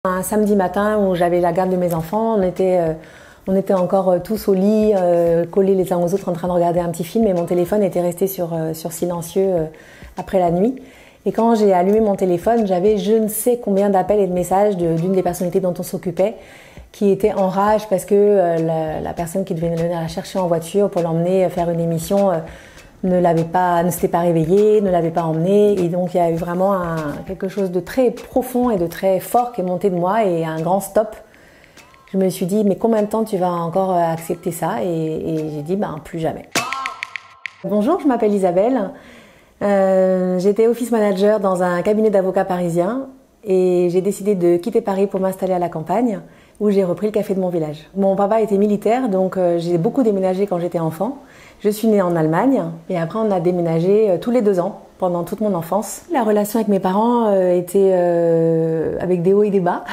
Un samedi matin où j'avais la garde de mes enfants, on était encore tous au lit, collés les uns aux autres en train de regarder un petit film et mon téléphone était resté sur silencieux après la nuit. Et quand j'ai allumé mon téléphone, j'avais je ne sais combien d'appels et de messages d'une des personnalités dont on s'occupait qui était en rage parce que la personne qui devait venir la chercher en voiture pour l'emmener faire une émission ne s'était pas réveillée, ne l'avait pas emmenée. Et donc il y a eu vraiment quelque chose de très profond et de très fort qui est monté de moi et un grand stop. Je me suis dit, mais combien de temps tu vas encore accepter ça? Et j'ai dit, plus jamais. Bonjour, je m'appelle Isabelle. J'étais office manager dans un cabinet d'avocats parisien et j'ai décidé de quitter Paris pour m'installer à la campagne où j'ai repris le café de mon village. Mon papa était militaire, donc j'ai beaucoup déménagé quand j'étais enfant. Je suis née en Allemagne et après on a déménagé tous les 2 ans pendant toute mon enfance. La relation avec mes parents était avec des hauts et des bas.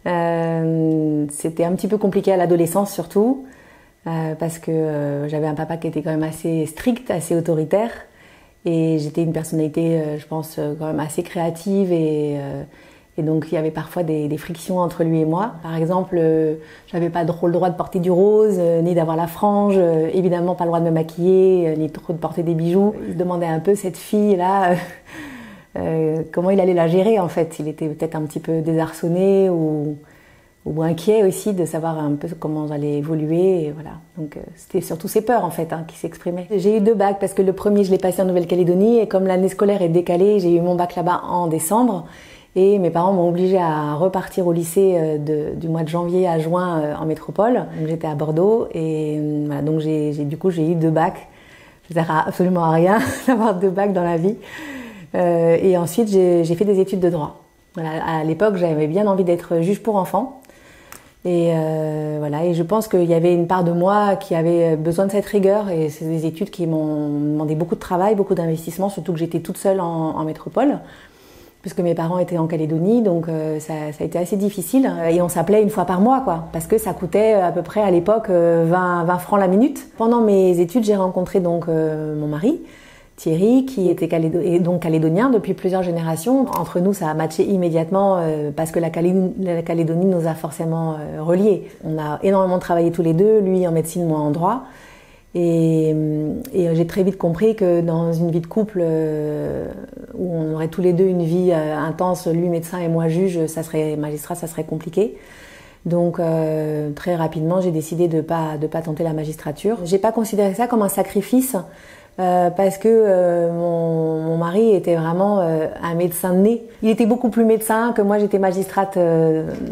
C'était un petit peu compliqué à l'adolescence surtout parce que j'avais un papa qui était quand même assez strict, assez autoritaire et j'étais une personnalité, je pense, quand même assez créative et donc il y avait parfois des frictions entre lui et moi. Par exemple, j'avais pas trop le droit de porter du rose, ni d'avoir la frange, évidemment pas le droit de me maquiller, ni trop de porter des bijoux. Il se demandait un peu cette fille-là, comment il allait la gérer en fait. Il était peut-être un petit peu désarçonné ou inquiet aussi de savoir un peu comment j'allais évoluer. Et voilà. Donc c'était surtout ses peurs en fait qui s'exprimaient. J'ai eu 2 bacs parce que le premier je l'ai passé en Nouvelle-Calédonie et comme l'année scolaire est décalée, j'ai eu mon bac là-bas en décembre. Et mes parents m'ont obligée à repartir au lycée du mois de janvier à juin en métropole. J'étais à Bordeaux et voilà, donc j'ai eu 2 bacs. Ça sert absolument à rien d'avoir 2 bacs dans la vie. Et ensuite j'ai fait des études de droit. Voilà, à l'époque j'avais bien envie d'être juge pour enfants. Et voilà, et je pense qu'il y avait une part de moi qui avait besoin de cette rigueur et c'est des études qui m'ont demandé beaucoup de travail, beaucoup d'investissement, surtout que j'étais toute seule en métropole. Puisque mes parents étaient en Calédonie, donc ça a été assez difficile. Et on s'appelait une fois par mois, quoi, parce que ça coûtait à peu près à l'époque 20 francs la minute. Pendant mes études, j'ai rencontré donc mon mari, Thierry, qui était calédonien depuis plusieurs générations. Entre nous, ça a matché immédiatement parce que la Calédonie nous a forcément reliés. On a énormément travaillé tous les deux, lui en médecine, moi en droit. Et j'ai très vite compris que dans une vie de couple où on aurait tous les deux une vie intense, lui médecin et moi juge, magistrat, ça serait compliqué. Donc très rapidement, j'ai décidé de pas tenter la magistrature. J'ai pas considéré ça comme un sacrifice parce que mon mari était vraiment un médecin né. Il était beaucoup plus médecin que moi, j'étais magistrate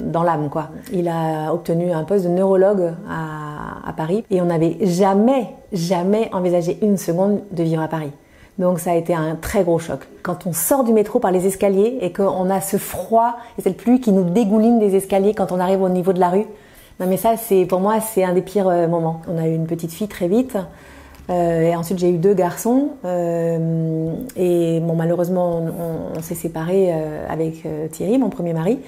dans l'âme, quoi. Il a obtenu un poste de neurologue à Paris et on n'avait jamais envisagé une seconde de vivre à Paris. Donc ça a été un très gros choc. Quand on sort du métro par les escaliers et qu'on a ce froid et cette pluie qui nous dégouline des escaliers quand on arrive au niveau de la rue, non mais ça, pour moi, c'est un des pires moments. On a eu une petite fille très vite. Et ensuite j'ai eu 2 garçons et bon, malheureusement on s'est séparés avec Thierry, mon premier mari,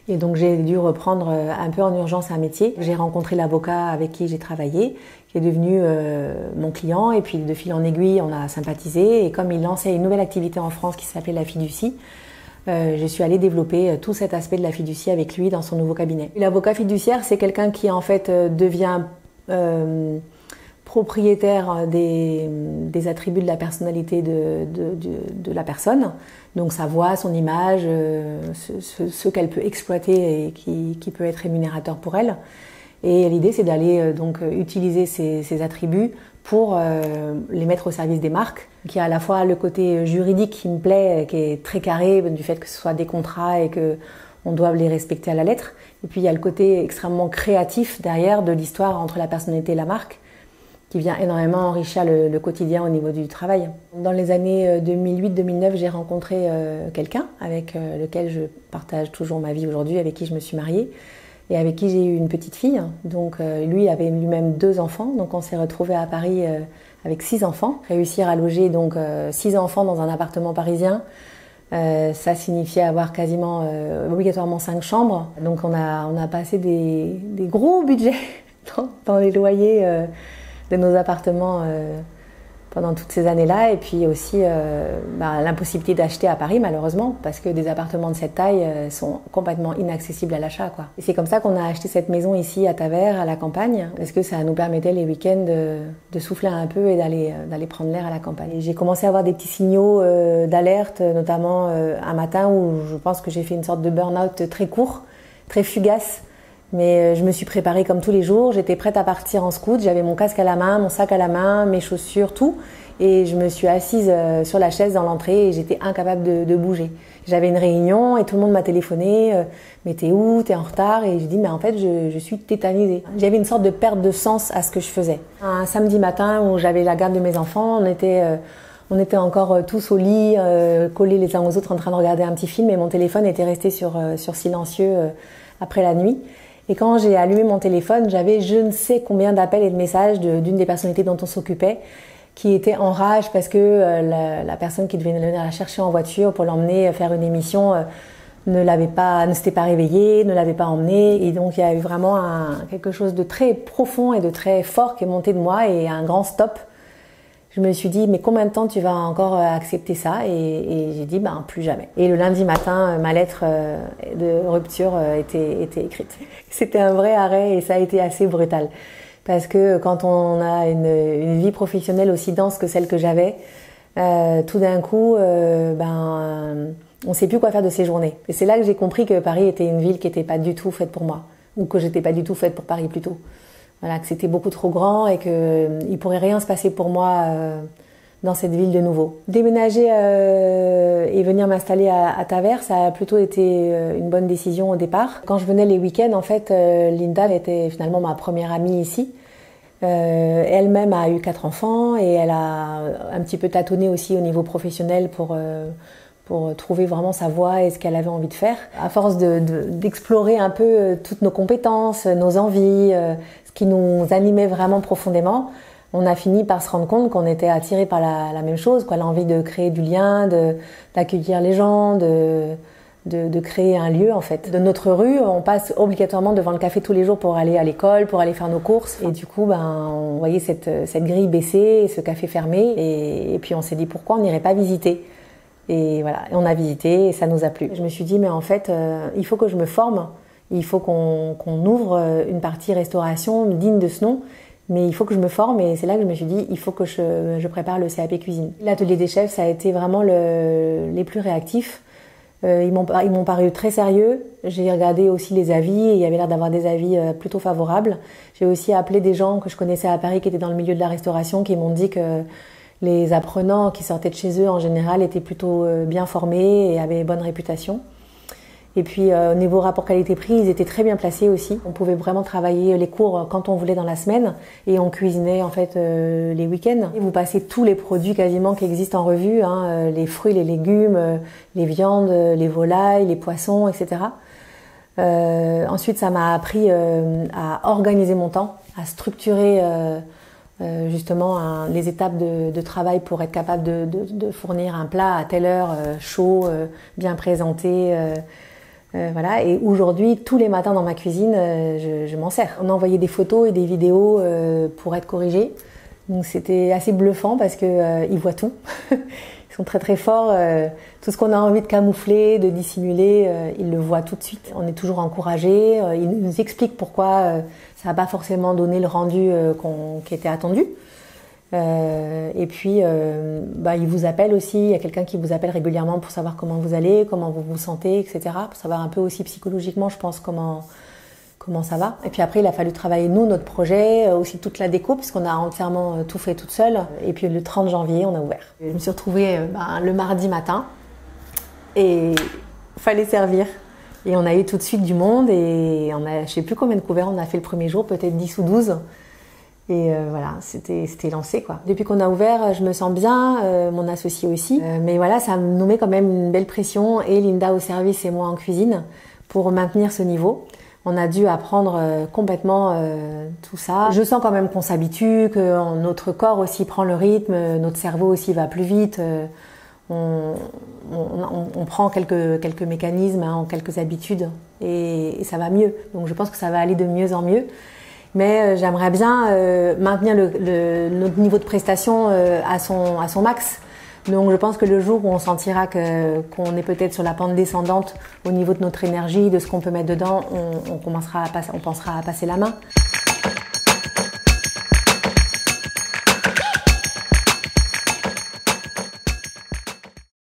et donc j'ai dû reprendre un peu en urgence un métier. J'ai rencontré l'avocat avec qui j'ai travaillé, qui est devenu mon client, et puis de fil en aiguille on a sympathisé, et comme il lançait une nouvelle activité en France qui s'appelait la fiducie, je suis allée développer tout cet aspect de la fiducie avec lui dans son nouveau cabinet. L'avocat fiduciaire, c'est quelqu'un qui en fait devient propriétaire des attributs de la personnalité de la personne, donc sa voix, son image, ce qu'elle peut exploiter et qui peut être rémunérateur pour elle. Et l'idée, c'est d'aller donc utiliser ces attributs pour les mettre au service des marques, qui a à la fois le côté juridique qui me plaît, qui est très carré du fait que ce soit des contrats et que on doit les respecter à la lettre. Et puis il y a le côté extrêmement créatif derrière de l'histoire entre la personnalité et la marque, qui vient énormément enrichir le quotidien au niveau du travail. Dans les années 2008-2009, j'ai rencontré quelqu'un avec lequel je partage toujours ma vie aujourd'hui, avec qui je me suis mariée et avec qui j'ai eu une petite fille. Donc lui avait lui-même 2 enfants, donc on s'est retrouvés à Paris avec 6 enfants. Réussir à loger donc 6 enfants dans un appartement parisien, ça signifiait avoir quasiment obligatoirement 5 chambres. Donc on a passé des gros budgets dans les loyers de nos appartements pendant toutes ces années-là. Et puis aussi l'impossibilité d'acheter à Paris, malheureusement, parce que des appartements de cette taille sont complètement inaccessibles à l'achat, quoi. Et c'est comme ça qu'on a acheté cette maison ici à Tavers, à la campagne, parce que ça nous permettait les week-ends de souffler un peu et d'aller prendre l'air à la campagne. Et j'ai commencé à avoir des petits signaux d'alerte, notamment un matin où je pense que j'ai fait une sorte de burn-out très court, très fugace. Mais je me suis préparée comme tous les jours, j'étais prête à partir en scout, j'avais mon casque à la main, mon sac à la main, mes chaussures, tout. Et je me suis assise sur la chaise dans l'entrée et j'étais incapable de bouger. J'avais une réunion et tout le monde m'a téléphoné, mais t'es où, t'es en retard? Et j'ai dit, mais en fait, je suis tétanisée. J'avais une sorte de perte de sens à ce que je faisais. Un samedi matin où j'avais la garde de mes enfants, on était encore tous au lit, collés les uns aux autres en train de regarder un petit film et mon téléphone était resté sur silencieux après la nuit. Et quand j'ai allumé mon téléphone, j'avais je ne sais combien d'appels et de messages d'une des personnalités dont on s'occupait qui était en rage parce que la personne qui devait venir la chercher en voiture pour l'emmener faire une émission ne s'était pas réveillée, ne l'avait pas emmenée. Et donc il y a eu vraiment quelque chose de très profond et de très fort qui est monté de moi et un grand stop. Je me suis dit, mais combien de temps tu vas encore accepter ça? Et j'ai dit, plus jamais. Et le lundi matin, ma lettre de rupture était écrite. C'était un vrai arrêt et ça a été assez brutal. Parce que quand on a une vie professionnelle aussi dense que celle que j'avais, tout d'un coup, on sait plus quoi faire de ses journées. Et c'est là que j'ai compris que Paris était une ville qui n'était pas du tout faite pour moi. Ou que j'étais pas du tout faite pour Paris plutôt. Voilà, que c'était beaucoup trop grand et qu'il pourrait rien se passer pour moi dans cette ville de nouveau. Déménager et venir m'installer à Tavers, ça a plutôt été une bonne décision au départ. Quand je venais les week-ends, en fait, Linda était finalement ma première amie ici. Elle-même a eu 4 enfants et elle a un petit peu tâtonné aussi au niveau professionnel pour trouver vraiment sa voie et ce qu'elle avait envie de faire. À force d'explorer un peu toutes nos compétences, nos envies, ce qui nous animait vraiment profondément, on a fini par se rendre compte qu'on était attirés par la même chose, quoi, l'envie de créer du lien, d'accueillir les gens, de créer un lieu en fait. De notre rue, on passe obligatoirement devant le café tous les jours pour aller à l'école, pour aller faire nos courses. Et du coup, on voyait cette grille baissée, ce café fermé, et puis on s'est dit pourquoi on n'irait pas visiter. Et voilà, on a visité et ça nous a plu. Je me suis dit mais en fait, il faut que je me forme, il faut qu'on ouvre une partie restauration digne de ce nom. Mais il faut que je me forme et c'est là que je me suis dit il faut que je prépare le CAP cuisine. L'atelier des chefs, ça a été vraiment les plus réactifs. Ils m'ont paru très sérieux. J'ai regardé aussi les avis et il y avait l'air d'avoir des avis plutôt favorables. J'ai aussi appelé des gens que je connaissais à Paris qui étaient dans le milieu de la restauration qui m'ont dit que les apprenants qui sortaient de chez eux en général étaient plutôt bien formés et avaient bonne réputation. Et puis au niveau rapport qualité-prix, ils étaient très bien placés aussi. On pouvait vraiment travailler les cours quand on voulait dans la semaine et on cuisinait en fait les week-ends. Et vous passez tous les produits quasiment qui existent en revue, les fruits, les légumes, les viandes, les volailles, les poissons, etc. Ensuite, ça m'a appris à organiser mon temps, à structurer justement les étapes de travail pour être capable de fournir un plat à telle heure, chaud, bien présenté. Voilà. Et aujourd'hui, tous les matins dans ma cuisine, je m'en sers. On a envoyé des photos et des vidéos pour être corrigés. Donc c'était assez bluffant parce que ils voient tout. Ils sont très très forts. Tout ce qu'on a envie de camoufler, de dissimuler, ils le voient tout de suite. On est toujours encouragés. Ils nous expliquent pourquoi ça n'a pas forcément donné le rendu qui était attendu. Et puis, ils vous appellent aussi. Il y a quelqu'un qui vous appelle régulièrement pour savoir comment vous allez, comment vous vous sentez, etc. Pour savoir un peu aussi psychologiquement, je pense, comment ça va. Et puis après, il a fallu travailler, nous, notre projet, aussi toute la déco, puisqu'on a entièrement tout fait toute seule. Et puis le 30 janvier, on a ouvert. Je me suis retrouvée le mardi matin et fallait servir. Et on a eu tout de suite du monde et on a, je sais plus combien de couverts on a fait le premier jour, peut-être 10 ou 12. Et voilà, c'était lancé quoi. Depuis qu'on a ouvert, je me sens bien, mon associé aussi. Mais voilà, ça nous met quand même une belle pression, et Linda au service et moi en cuisine, pour maintenir ce niveau. On a dû apprendre complètement tout ça. Je sens quand même qu'on s'habitue, que notre corps aussi prend le rythme, notre cerveau aussi va plus vite. On prend quelques mécanismes, quelques habitudes, et ça va mieux. Donc je pense que ça va aller de mieux en mieux. Mais j'aimerais bien maintenir notre niveau de prestation à son max. Donc je pense que le jour où on sentira qu'on est peut-être sur la pente descendante au niveau de notre énergie, de ce qu'on peut mettre dedans, on pensera à passer la main.